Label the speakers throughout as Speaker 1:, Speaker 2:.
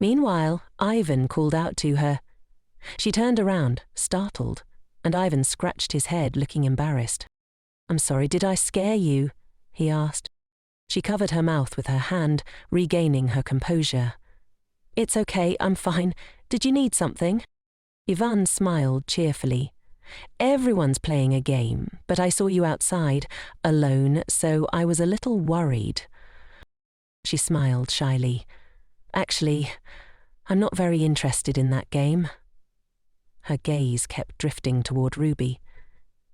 Speaker 1: Meanwhile, Ivan called out to her. She turned around, startled, and Ivan scratched his head, looking embarrassed. "I'm sorry, did I scare you?" he asked. She covered her mouth with her hand, regaining her composure. "It's okay, I'm fine. Did you need something?" Ivan smiled cheerfully. "Everyone's playing a game, but I saw you outside, alone, so I was a little worried." She smiled shyly. "Actually, I'm not very interested in that game." Her gaze kept drifting toward Ruby.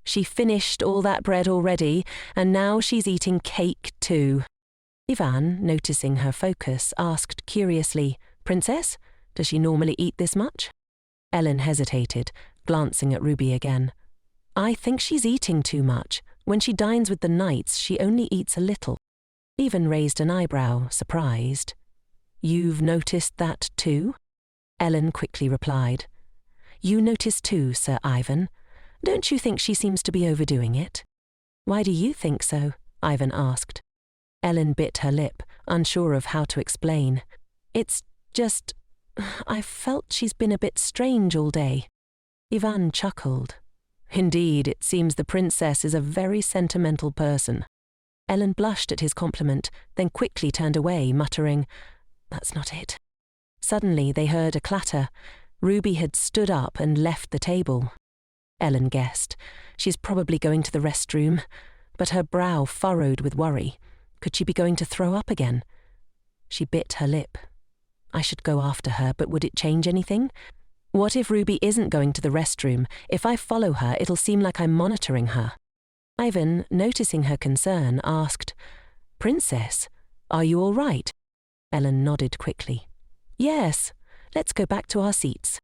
Speaker 1: She finished all that bread already, and now she's eating cake too. Ivan, noticing her focus, asked curiously, "Princess, does she normally eat this much?" Ellen hesitated, glancing at Ruby again. "I think she's eating too much. When she dines with the knights, she only eats a little." Ivan raised an eyebrow, surprised. "You've noticed that too?" Ellen quickly replied. "You notice too, Sir Ivan. Don't you think she seems to be overdoing it?" "Why do you think so?" Ivan asked. Ellen bit her lip, unsure of how to explain. "It's just, I've felt she's been a bit strange all day." Ivan chuckled. "Indeed, it seems the princess is a very sentimental person." Ellen blushed at his compliment, then quickly turned away, muttering, "That's not it." Suddenly they heard a clatter. Ruby had stood up and left the table. Ellen guessed. She's probably going to the restroom, but her brow furrowed with worry. Could she be going to throw up again? She bit her lip. I should go after her, but would it change anything? What if Ruby isn't going to the restroom? If I follow her, it'll seem like I'm monitoring her. Ivan, noticing her concern, asked, "Princess, are you all right?" Ellen nodded quickly. "Yes, let's go back to our seats."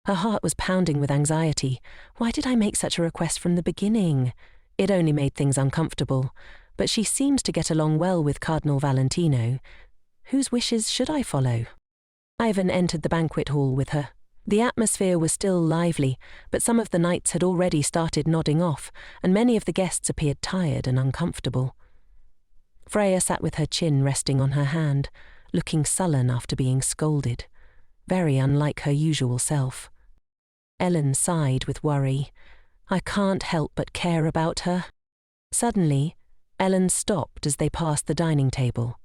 Speaker 1: Her heart was pounding with anxiety. Why did I make such a request from the beginning? It only made things uncomfortable, but she seems to get along well with Cardinal Valentino. Whose wishes should I follow? Ivan entered the banquet hall with her. The atmosphere was still lively, but some of the knights had already started nodding off, and many of the guests appeared tired and uncomfortable. Freya sat with her chin resting on her hand, looking sullen after being scolded, very unlike her usual self. Ellen sighed with worry. I can't help but care about her. Suddenly, Ellen stopped as they passed the dining table.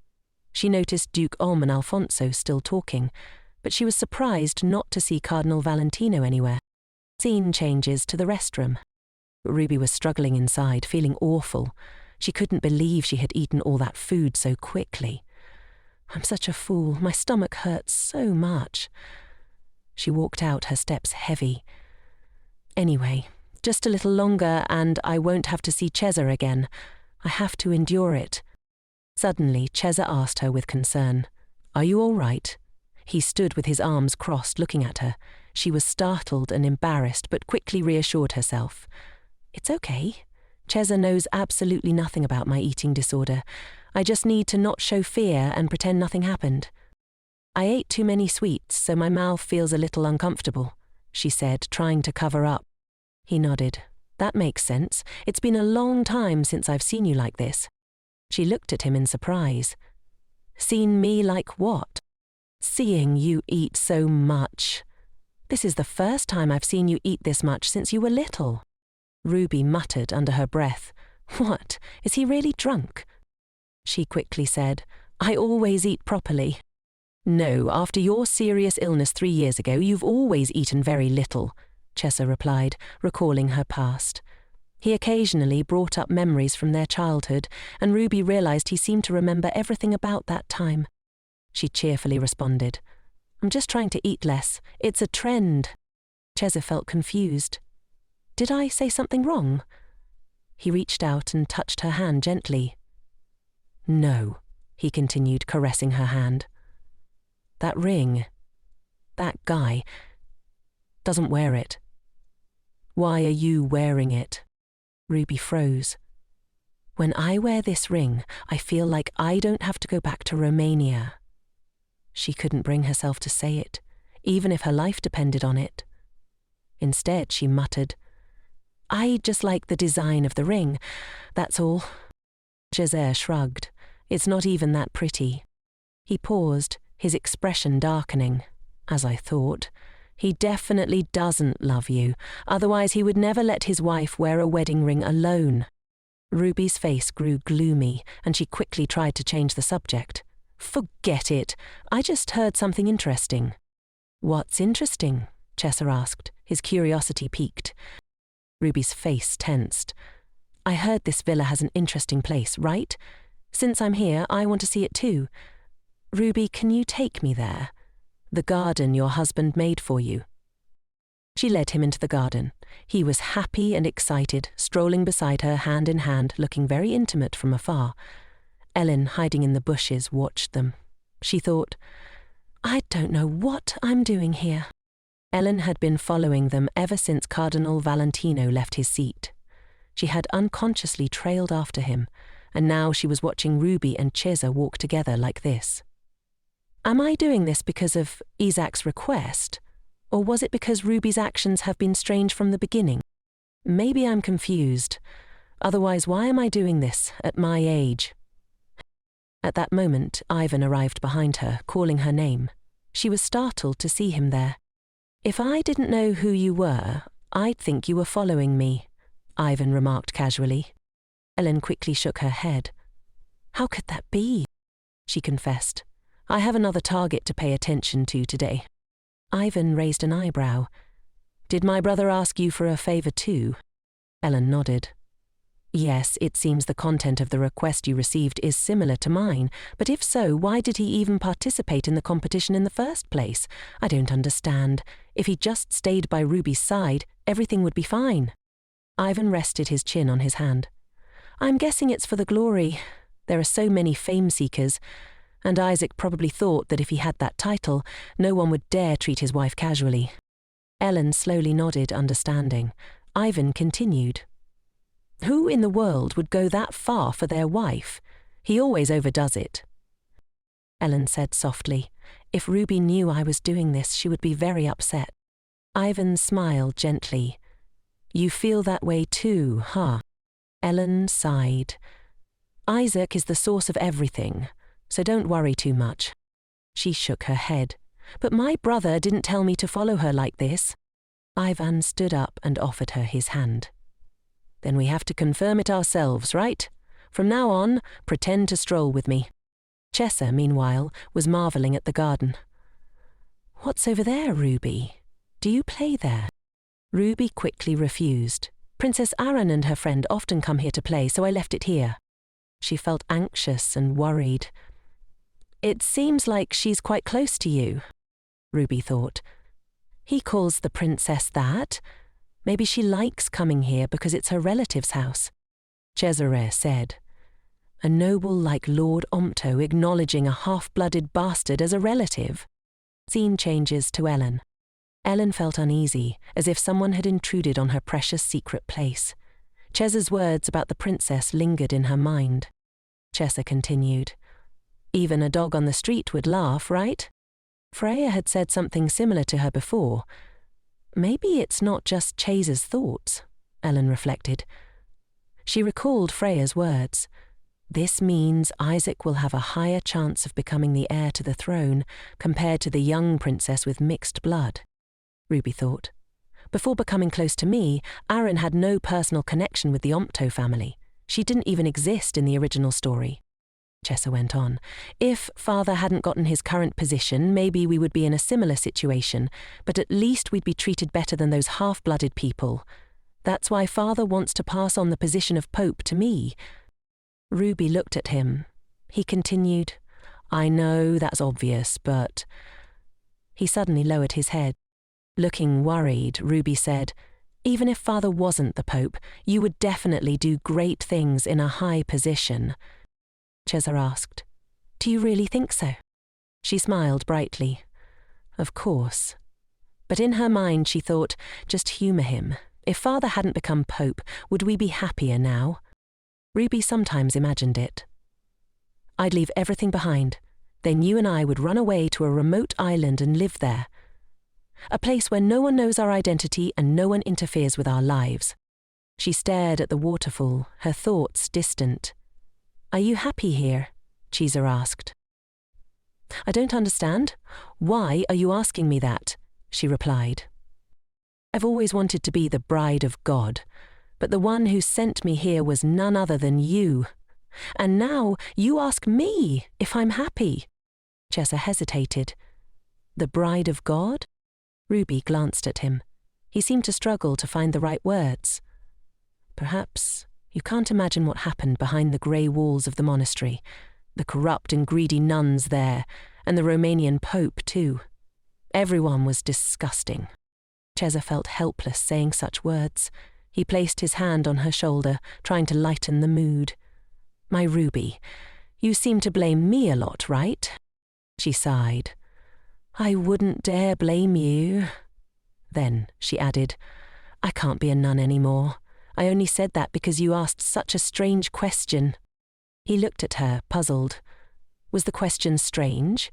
Speaker 1: She noticed Duke Ulm and Alfonso still talking, but she was surprised not to see Cardinal Valentino anywhere. Scene changes to the restroom. Ruby was struggling inside, feeling awful. She couldn't believe she had eaten all that food so quickly. "I'm such a fool. My stomach hurts so much." She walked out, her steps heavy. "Anyway, just a little longer and I won't have to see Cesar again. I have to endure it." Suddenly, Cesar asked her with concern, "Are you all right?" He stood with his arms crossed, looking at her. She was startled and embarrassed, but quickly reassured herself. "It's okay. Cesar knows absolutely nothing about my eating disorder. I just need to not show fear and pretend nothing happened. I ate too many sweets, so my mouth feels a little uncomfortable," she said, trying to cover up. He nodded. "That makes sense. It's been a long time since I've seen you like this." She looked at him in surprise. "Seen me like what?" "Seeing you eat so much. This is the first time I've seen you eat this much since you were little." Ruby muttered under her breath, "What? Is he really drunk?" She quickly said, "I always eat properly." "No, after your serious illness 3 years ago, you've always eaten very little," Chessa replied, recalling her past. He occasionally brought up memories from their childhood, and Ruby realized he seemed to remember everything about that time. She cheerfully responded, "I'm just trying to eat less. It's a trend." Chessa felt confused. "Did I say something wrong?" He reached out and touched her hand gently. "No," he continued, caressing her hand. "That ring, that guy, doesn't wear it. Why are you wearing it?" Ruby froze. "When I wear this ring, I feel like I don't have to go back to Romania." She couldn't bring herself to say it, even if her life depended on it. Instead, she muttered, "I just like the design of the ring, that's all." Cesar shrugged. "It's not even that pretty." He paused, his expression darkening. As I thought. He definitely doesn't love you, otherwise he would never let his wife wear a wedding ring alone. Ruby's face grew gloomy, and she quickly tried to change the subject. Forget it. I just heard something interesting. What's interesting? Chesa asked, his curiosity piqued. Ruby's face tensed. I heard this villa has an interesting place, right? Since I'm here, I want to see it too. Ruby, can you take me there? The garden your husband made for you. She led him into the garden. He was happy and excited, strolling beside her hand in hand, looking very intimate from afar. Ellen, hiding in the bushes, watched them. She thought, I don't know what I'm doing here. Ellen had been following them ever since Cardinal Valentino left his seat. She had unconsciously trailed after him, and now she was watching Ruby and Chesa walk together like this. Am I doing this because of Isaac's request, or was it because Ruby's actions have been strange from the beginning? Maybe I'm confused. Otherwise, why am I doing this at my age? At that moment, Ivan arrived behind her, calling her name. She was startled to see him there. If I didn't know who you were, I'd think you were following me, Ivan remarked casually. Ellen quickly shook her head. How could that be? She confessed. I have another target to pay attention to today. Ivan raised an eyebrow. Did my brother ask you for a favor too? Ellen nodded. Yes, it seems the content of the request you received is similar to mine, but if so, why did he even participate in the competition in the first place? I don't understand. If he just stayed by Ruby's side, everything would be fine. Ivan rested his chin on his hand. I'm guessing it's for the glory. There are so many fame-seekers, and Isaac probably thought that if he had that title, no one would dare treat his wife casually. Ellen slowly nodded, understanding. Ivan continued. Who in the world would go that far for their wife? He always overdoes it. Ellen said softly, if Ruby knew I was doing this, she would be very upset. Ivan smiled gently. You feel that way too, huh? Ellen sighed. Isaac is the source of everything, so don't worry too much. She shook her head. But my brother didn't tell me to follow her like this. Ivan stood up and offered her his hand. Then we have to confirm it ourselves, right? From now on, pretend to stroll with me. Chesa, meanwhile, was marvelling at the garden. What's over there, Ruby? Do you play there? Ruby quickly refused. Princess Aaron and her friend often come here to play, so I left it here. She felt anxious and worried. It seems like she's quite close to you, Ruby thought. He calls the princess that. Maybe she likes coming here because it's her relative's house. Cesare said. A noble like Lord Ompto acknowledging a half-blooded bastard as a relative. Scene changes to Ellen. Ellen felt uneasy, as if someone had intruded on her precious secret place. Chesa's words about the princess lingered in her mind. Chesa continued. Even a dog on the street would laugh, right? Freya had said something similar to her before. Maybe it's not just Chesa's thoughts, Ellen reflected. She recalled Freya's words. This means Isaac will have a higher chance of becoming the heir to the throne compared to the young princess with mixed blood, Ruby thought. Before becoming close to me, Aaron had no personal connection with the Ompto family. She didn't even exist in the original story. Chesa went on. If Father hadn't gotten his current position, maybe we would be in a similar situation, but at least we'd be treated better than those half-blooded people. That's why Father wants to pass on the position of Pope to me. Ruby looked at him. He continued, I know that's obvious, but... He suddenly lowered his head. Looking worried, Ruby said, even if Father wasn't the Pope, you would definitely do great things in a high position. Chesa asked, do you really think so? She smiled brightly. Of course. But in her mind she thought, just humour him. If Father hadn't become Pope, would we be happier now? Ruby sometimes imagined it. I'd leave everything behind. Then you and I would run away to a remote island and live there. A place where no one knows our identity and no one interferes with our lives. She stared at the waterfall, her thoughts distant. Are you happy here? Chesa asked. I don't understand. Why are you asking me that? She replied. I've always wanted to be the bride of God, but the one who sent me here was none other than you. And now you ask me if I'm happy. Cheza hesitated. The bride of God? Ruby glanced at him. He seemed to struggle to find the right words. Perhaps you can't imagine what happened behind the grey walls of the monastery, the corrupt and greedy nuns there, and the Romanian Pope too. Everyone was disgusting. Cheza felt helpless saying such words. He placed his hand on her shoulder, trying to lighten the mood. My Ruby, you seem to blame me a lot, right? She sighed. I wouldn't dare blame you. Then she added, I can't be a nun anymore. I only said that because you asked such a strange question. He looked at her, puzzled. Was the question strange?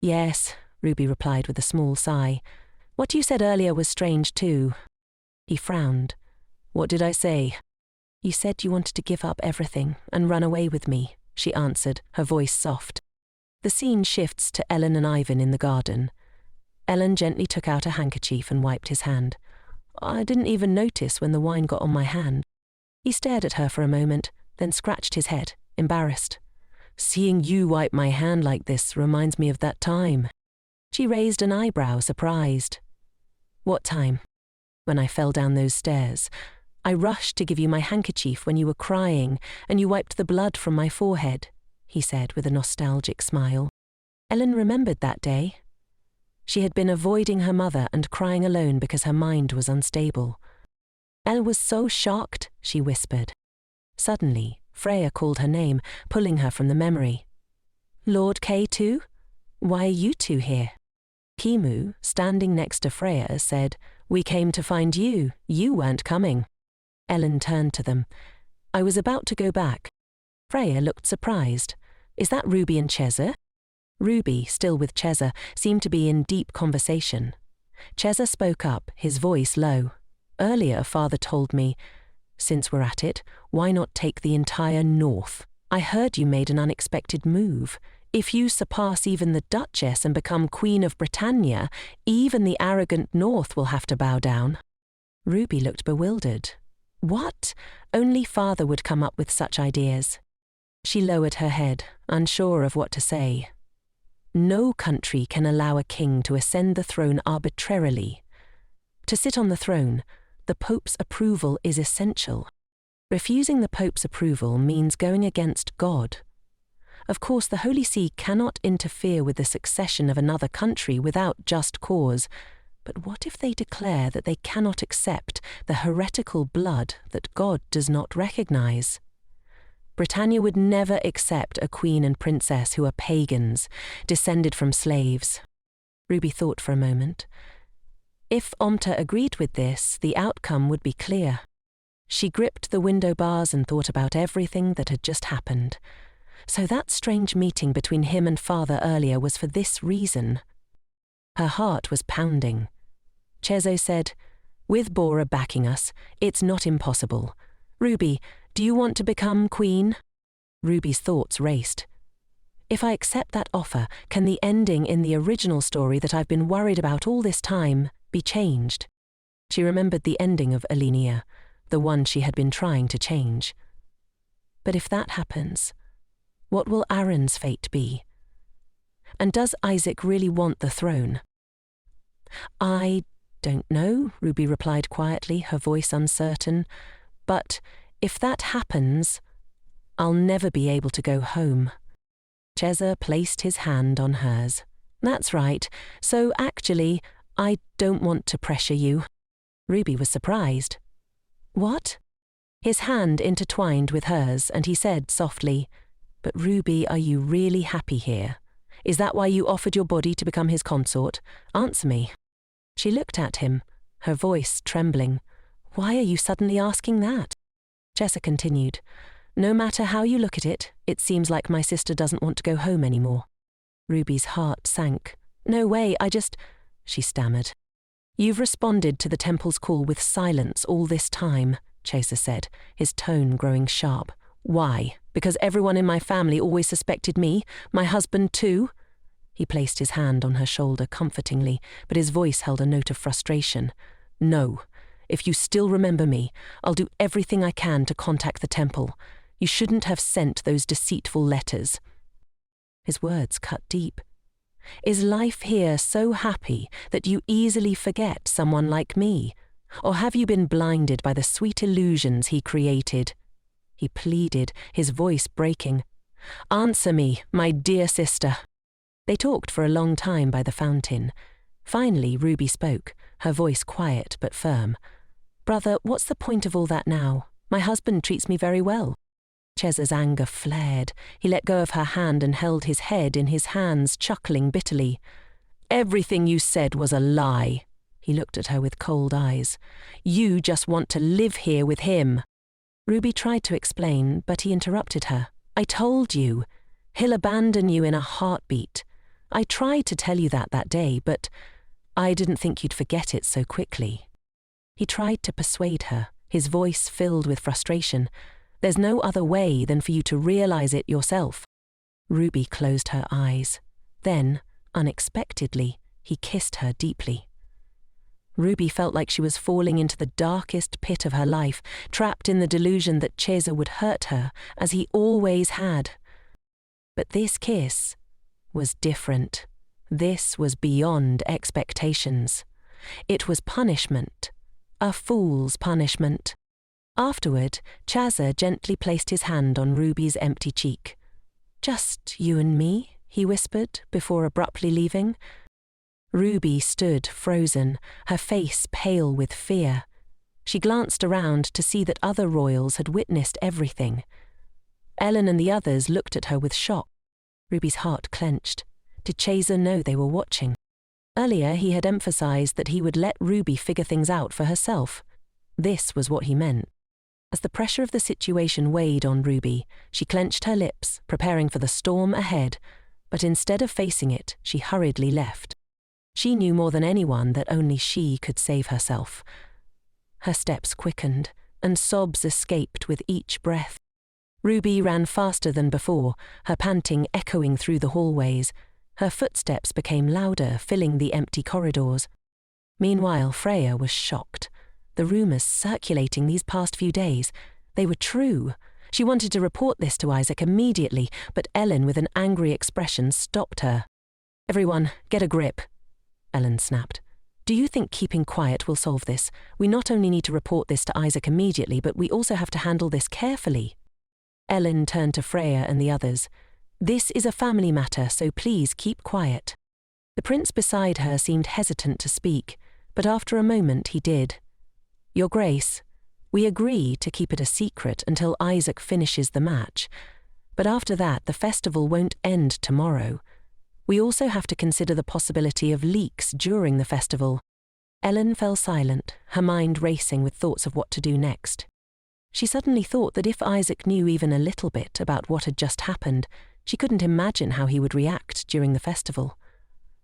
Speaker 1: Yes, Ruby replied with a small sigh. What you said earlier was strange too. He frowned. What did I say? You said you wanted to give up everything and run away with me, she answered, her voice soft. The scene shifts to Ellen and Ivan in the garden. Ellen gently took out a handkerchief and wiped his hand. I didn't even notice when the wine got on my hand. He stared at her for a moment, then scratched his head, embarrassed. Seeing you wipe my hand like this reminds me of that time. She raised an eyebrow, surprised. What time? When I fell down those stairs. I rushed to give you my handkerchief when you were crying, and you wiped the blood from my forehead, he said with a nostalgic smile. Ellen remembered that day. She had been avoiding her mother and crying alone because her mind was unstable. Elle was so shocked, she whispered. Suddenly, Freya called her name, pulling her from the memory. Lord K2? Why are you two here? Kimu, standing next to Freya, said, We came to find you. You weren't coming. Ellen turned to them. I was about to go back. Freya looked surprised. Is that Ruby and Cheza? Ruby, still with Cheza, seemed to be in deep conversation. Cheza spoke up, his voice low. Earlier, Father told me, since we're at it, why not take the entire north? I heard you made an unexpected move. If you surpass even the Duchess and become Queen of Britannia, even the arrogant north will have to bow down. Ruby looked bewildered. What? Only Father would come up with such ideas. She lowered her head, unsure of what to say. No country can allow a king to ascend the throne arbitrarily. To sit on the throne, the Pope's approval is essential. Refusing the Pope's approval means going against God. Of course, the Holy See cannot interfere with the succession of another country without just cause, but what if they declare that they cannot accept the heretical blood that God does not recognize? Britannia would never accept a queen and princess who are pagans, descended from slaves. Ruby thought for a moment. If Omerta agreed with this, the outcome would be clear. She gripped the window bars and thought about everything that had just happened. So that strange meeting between him and Father earlier was for this reason. Her heart was pounding. Cheza said, With Bora backing us, it's not impossible. Ruby, do you want to become queen? Ruby's thoughts raced. If I accept that offer, can the ending in the original story that I've been worried about all this time be changed? She remembered the ending of Alenia, the one she had been trying to change. But if that happens, what will Aaron's fate be? And does Isaac really want the throne? I don't know, Ruby replied quietly, her voice uncertain. But if that happens, I'll never be able to go home. Cheza placed his hand on hers. That's right. So actually, I don't want to pressure you. Ruby was surprised. What? His hand intertwined with hers, and he said softly, But Ruby, are you really happy here? Is that why you offered your body to become his consort? Answer me. She looked at him, her voice trembling. Why are you suddenly asking that? Cheza continued. No matter how you look at it, it seems like my sister doesn't want to go home anymore. Ruby's heart sank. No way, she stammered. You've responded to the temple's call with silence all this time, Cheza said, his tone growing sharp. Why? Because everyone in my family always suspected me, my husband too? He placed his hand on her shoulder comfortingly, but his voice held a note of frustration. "No. If you still remember me, I'll do everything I can to contact the temple. You shouldn't have sent those deceitful letters." His words cut deep. "Is life here so happy that you easily forget someone like me? Or have you been blinded by the sweet illusions he created?" He pleaded, his voice breaking. "Answer me, my dear sister." They talked for a long time by the fountain. Finally, Ruby spoke, her voice quiet but firm. "Brother, what's the point of all that now? My husband treats me very well." Cheza's anger flared. He let go of her hand and held his head in his hands, chuckling bitterly. "Everything you said was a lie." He looked at her with cold eyes. "You just want to live here with him." Ruby tried to explain, but he interrupted her. "I told you. He'll abandon you in a heartbeat. I tried to tell you that day, but I didn't think you'd forget it so quickly." He tried to persuade her, his voice filled with frustration. "There's no other way than for you to realize it yourself." Ruby closed her eyes. Then, unexpectedly, he kissed her deeply. Ruby felt like she was falling into the darkest pit of her life, trapped in the delusion that Cheza would hurt her, as he always had. But this kiss was different. This was beyond expectations. It was punishment, a fool's punishment. Afterward, Cheza gently placed his hand on Ruby's empty cheek. "Just you and me," he whispered, before abruptly leaving. Ruby stood frozen, her face pale with fear. She glanced around to see that other royals had witnessed everything. Ellen and the others looked at her with shock. Ruby's heart clenched. Did Cheza know they were watching? Earlier he had emphasized that he would let Ruby figure things out for herself. This was what he meant. As the pressure of the situation weighed on Ruby, she clenched her lips, preparing for the storm ahead, but instead of facing it, she hurriedly left. She knew more than anyone that only she could save herself. Her steps quickened, and sobs escaped with each breath. Ruby ran faster than before, her panting echoing through the hallways. Her footsteps became louder, filling the empty corridors. Meanwhile, Freya was shocked. The rumors circulating these past few days, they were true. She wanted to report this to Isaac immediately, but Ellen, with an angry expression, stopped her. "Everyone, get a grip," Ellen snapped. "Do you think keeping quiet will solve this? We not only need to report this to Isaac immediately, but we also have to handle this carefully." Ellen turned to Freya and the others. "This is a family matter, so please keep quiet." The prince beside her seemed hesitant to speak, but after a moment he did. "Your Grace, we agree to keep it a secret until Isaac finishes the match, but after that the festival won't end tomorrow. We also have to consider the possibility of leaks during the festival." Ellen fell silent, her mind racing with thoughts of what to do next. She suddenly thought that if Isaac knew even a little bit about what had just happened, she couldn't imagine how he would react during the festival.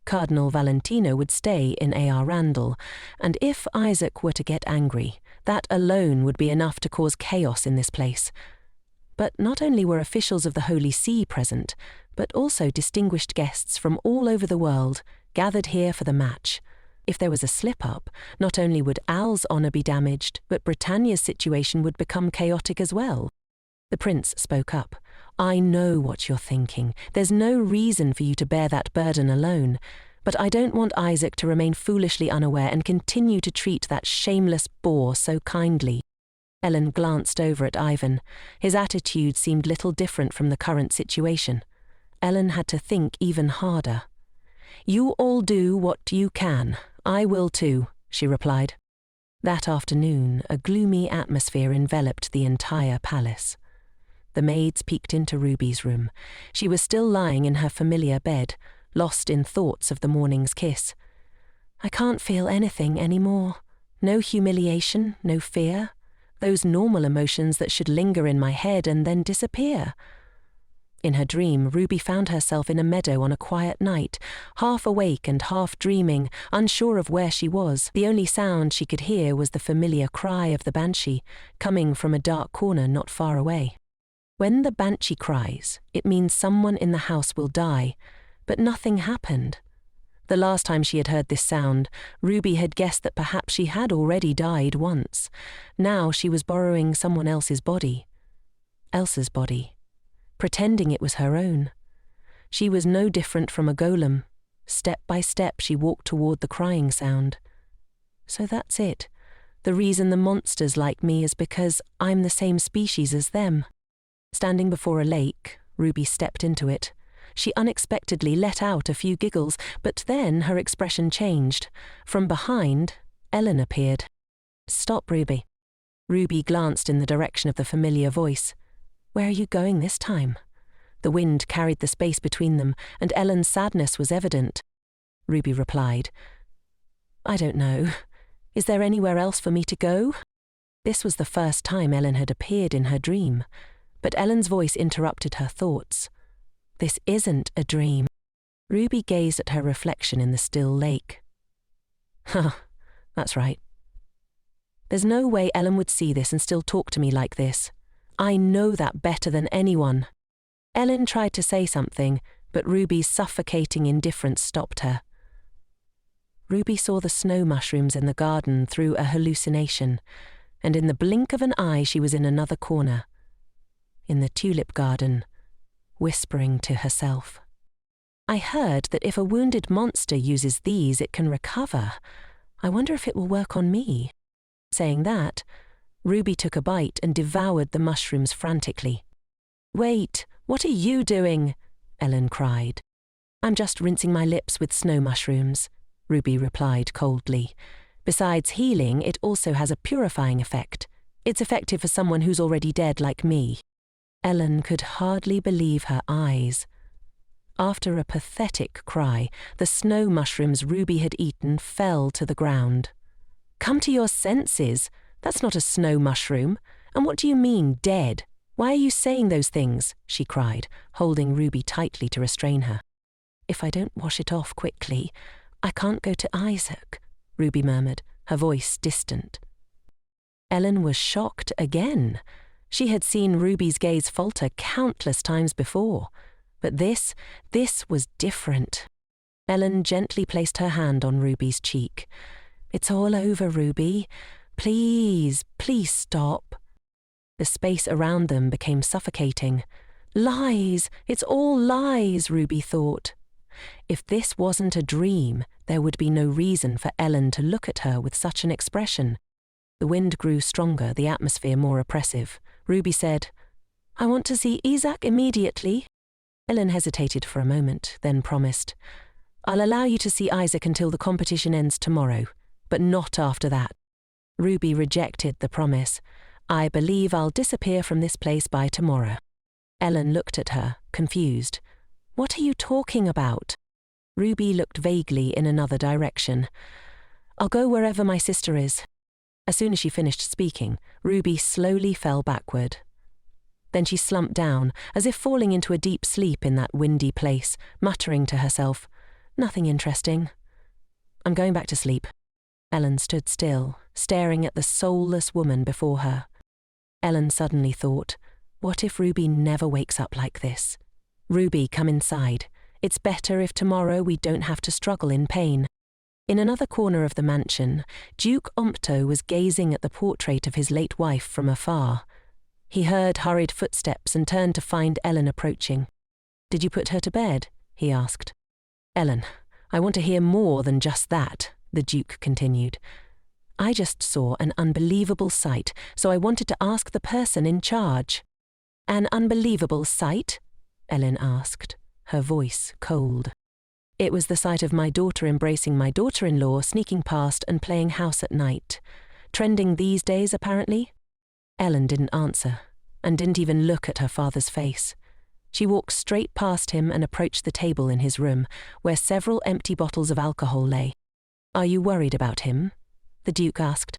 Speaker 1: Cardinal Valentino would stay in A.R. Randall, and if Isaac were to get angry, that alone would be enough to cause chaos in this place. But not only were officials of the Holy See present, but also distinguished guests from all over the world gathered here for the match. If there was a slip-up, not only would Al's honour be damaged, but Britannia's situation would become chaotic as well. The prince spoke up. "I know what you're thinking. There's no reason for you to bear that burden alone. But I don't want Isaac to remain foolishly unaware and continue to treat that shameless boor so kindly." Ellen glanced over at Ivan. His attitude seemed little different from the current situation. Ellen had to think even harder. "You all do what you can. I will too," she replied. That afternoon, a gloomy atmosphere enveloped the entire palace. The maids peeked into Ruby's room. She was still lying in her familiar bed, lost in thoughts of the morning's kiss. "I can't feel anything anymore. No humiliation, no fear. Those normal emotions that should linger in my head and then disappear." In her dream, Ruby found herself in a meadow on a quiet night, half awake and half dreaming, unsure of where she was. The only sound she could hear was the familiar cry of the banshee, coming from a dark corner not far away. When the banshee cries, it means someone in the house will die, but nothing happened. The last time she had heard this sound, Ruby had guessed that perhaps she had already died once. Now she was borrowing someone else's body. Elsa's body. Pretending it was her own. She was no different from a golem. Step by step she walked toward the crying sound. So that's it. The reason the monsters like me is because I'm the same species as them. Standing before a lake, Ruby stepped into it. She unexpectedly let out a few giggles, but then her expression changed. From behind, Elle appeared. "Stop, Ruby." Ruby glanced in the direction of the familiar voice. "Where are you going this time?" The wind carried the space between them, and Ellen's sadness was evident. Ruby replied, "I don't know. Is there anywhere else for me to go?" This was the first time Ellen had appeared in her dream, but Ellen's voice interrupted her thoughts. "This isn't a dream." Ruby gazed at her reflection in the still lake. "Huh, that's right. There's no way Ellen would see this and still talk to me like this. I know that better than anyone." Ellen tried to say something, but Ruby's suffocating indifference stopped her. Ruby saw the snow mushrooms in the garden through a hallucination, and in the blink of an eye she was in another corner, in the tulip garden, whispering to herself. "I heard that if a wounded monster uses these, it can recover. I wonder if it will work on me." Saying that, Ruby took a bite and devoured the mushrooms frantically. "Wait, what are you doing?" Ellen cried. "I'm just rinsing my lips with snow mushrooms," Ruby replied coldly. "Besides healing, it also has a purifying effect. It's effective for someone who's already dead like me." Ellen could hardly believe her eyes. After a pathetic cry, the snow mushrooms Ruby had eaten fell to the ground. "Come to your senses. That's not a snow mushroom. And what do you mean, dead? Why are you saying those things?" she cried, holding Ruby tightly to restrain her. "If I don't wash it off quickly, I can't go to Isaac," Ruby murmured, her voice distant. Ellen was shocked again. She had seen Ruby's gaze falter countless times before, but this was different. Ellen gently placed her hand on Ruby's cheek. "It's all over, Ruby. Please stop." The space around them became suffocating. "Lies! It's all lies," Ruby thought. If this wasn't a dream, there would be no reason for Ellen to look at her with such an expression. The wind grew stronger, the atmosphere more oppressive. Ruby said, "I want to see Isaac immediately." Ellen hesitated for a moment, then promised, "I'll allow you to see Isaac until the competition ends tomorrow, but not after that." Ruby rejected the promise. "I believe I'll disappear from this place by tomorrow." Ellen looked at her, confused. "What are you talking about?" Ruby looked vaguely in another direction. "I'll go wherever my sister is." As soon as she finished speaking, Ruby slowly fell backward. Then she slumped down, as if falling into a deep sleep in that windy place, muttering to herself, "Nothing interesting. I'm going back to sleep." Ellen stood still, staring at the soulless woman before her. Ellen suddenly thought, what if Ruby never wakes up like this? "Ruby, come inside. It's better if tomorrow we don't have to struggle in pain." In another corner of the mansion, Duke Ompto was gazing at the portrait of his late wife from afar. He heard hurried footsteps and turned to find Ellen approaching. "Did you put her to bed?" he asked. "Ellen, I want to hear more than just that," the Duke continued. "I just saw an unbelievable sight, so I wanted to ask the person in charge." "An unbelievable sight?" Ellen asked, her voice cold. "It was the sight of my daughter embracing my daughter-in-law, sneaking past and playing house at night. Trending these days, apparently." Ellen didn't answer, and didn't even look at her father's face. She walked straight past him and approached the table in his room, where several empty bottles of alcohol lay. "Are you worried about him?" the Duke asked.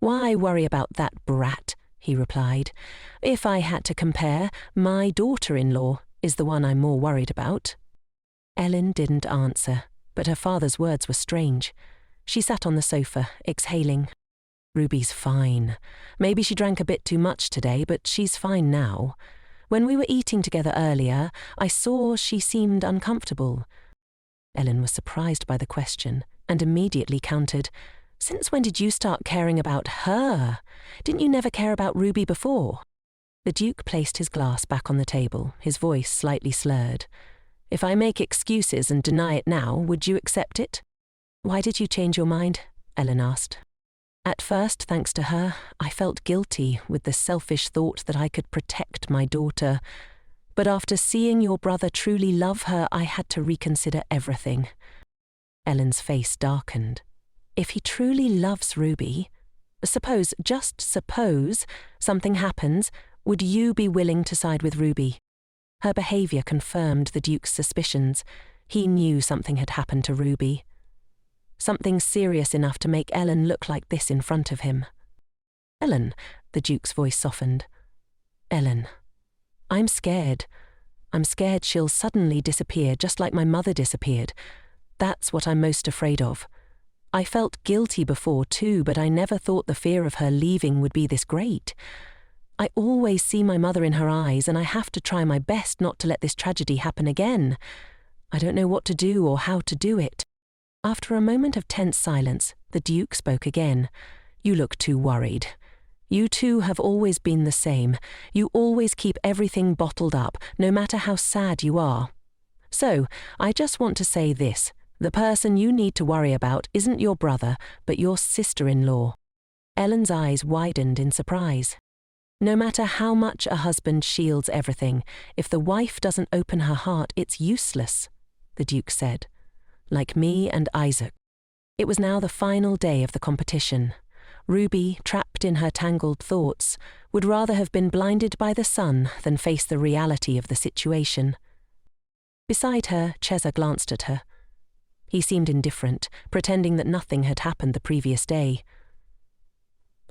Speaker 1: "Why worry about that brat?" he replied. "If I had to compare, my daughter-in-law is the one I'm more worried about." Ellen didn't answer, but her father's words were strange. She sat on the sofa, exhaling. "Ruby's fine. Maybe she drank a bit too much today, but she's fine now. When we were eating together earlier, I saw she seemed uncomfortable. Ellen was surprised by the question and immediately countered, "Since when did you start caring about her? Didn't you never care about Ruby before?" The Duke placed his glass back on the table, his voice slightly slurred. "If I make excuses and deny it now, would you accept it?" "Why did you change your mind?" Ellen asked. "At first, thanks to her, I felt guilty with the selfish thought that I could protect my daughter. But after seeing your brother truly love her, I had to reconsider everything." Ellen's face darkened. "If he truly loves Ruby, just suppose, something happens, would you be willing to side with Ruby?" Her behaviour confirmed the Duke's suspicions. He knew something had happened to Ruby. Something serious enough to make Ellen look like this in front of him. "Ellen," the Duke's voice softened. "Ellen, I'm scared. I'm scared she'll suddenly disappear just like my mother disappeared. That's what I'm most afraid of. I felt guilty before too, but I never thought the fear of her leaving would be this great. I always see my mother in her eyes, and I have to try my best not to let this tragedy happen again. I don't know what to do or how to do it." After a moment of tense silence, the Duke spoke again. "You look too worried. You two have always been the same. You always keep everything bottled up, no matter how sad you are. So, I just want to say this. The person you need to worry about isn't your brother, but your sister-in-law." Ellen's eyes widened in surprise. "No matter how much a husband shields everything, if the wife doesn't open her heart, it's useless," the Duke said. "Like me and Isaac." It was now the final day of the competition. Ruby, trapped in her tangled thoughts, would rather have been blinded by the sun than face the reality of the situation. Beside her, Cesar glanced at her. He seemed indifferent, pretending that nothing had happened the previous day.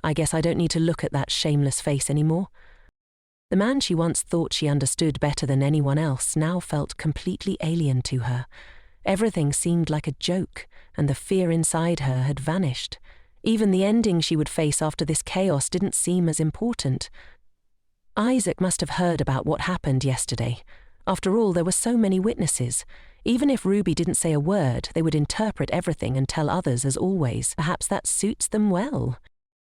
Speaker 1: "I guess I don't need to look at that shameless face anymore." The man she once thought she understood better than anyone else now felt completely alien to her. Everything seemed like a joke, and the fear inside her had vanished. Even the ending she would face after this chaos didn't seem as important. Isaac must have heard about what happened yesterday. After all, there were so many witnesses. Even if Ruby didn't say a word, they would interpret everything and tell others as always. Perhaps that suits them well.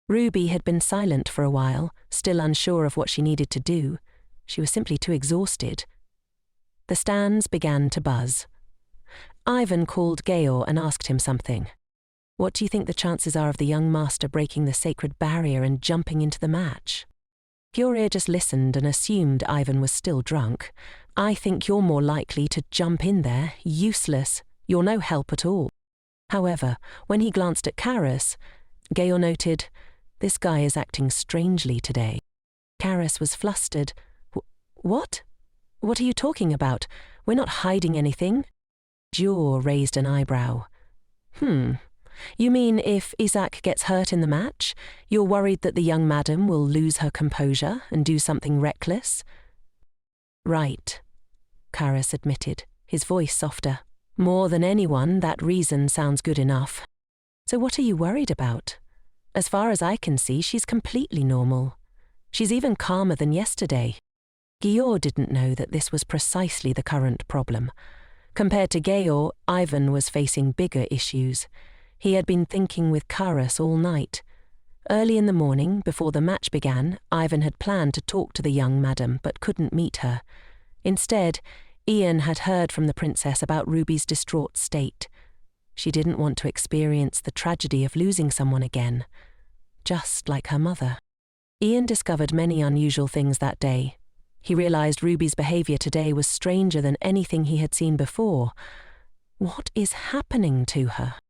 Speaker 1: Ruby had been silent for a while, still unsure of what she needed to do. She was simply too exhausted. The stands began to buzz. Ivan called Georg and asked him something. "What do you think the chances are of the young master breaking the sacred barrier and jumping into the match?" Georg just listened and assumed Ivan was still drunk. "I think you're more likely to jump in there. Useless. You're no help at all." However, when he glanced at Karas, Georg noted, "This guy is acting strangely today." Karas was flustered. What? What are you talking about? We're not hiding anything." Georg raised an eyebrow. You mean if Isaac gets hurt in the match, you're worried that the young madam will lose her composure and do something reckless?" "Right," Karas admitted, his voice softer. "More than anyone, that reason sounds good enough. So what are you worried about? As far as I can see, she's completely normal. She's even calmer than yesterday." Georg didn't know that this was precisely the current problem. Compared to Georg, Ivan was facing bigger issues. He had been thinking with Karas all night. Early in the morning, before the match began, Ivan had planned to talk to the young madam but couldn't meet her. Instead, Ian had heard from the princess about Ruby's distraught state. She didn't want to experience the tragedy of losing someone again, just like her mother. Ian discovered many unusual things that day. He realized Ruby's behavior today was stranger than anything he had seen before. What is happening to her?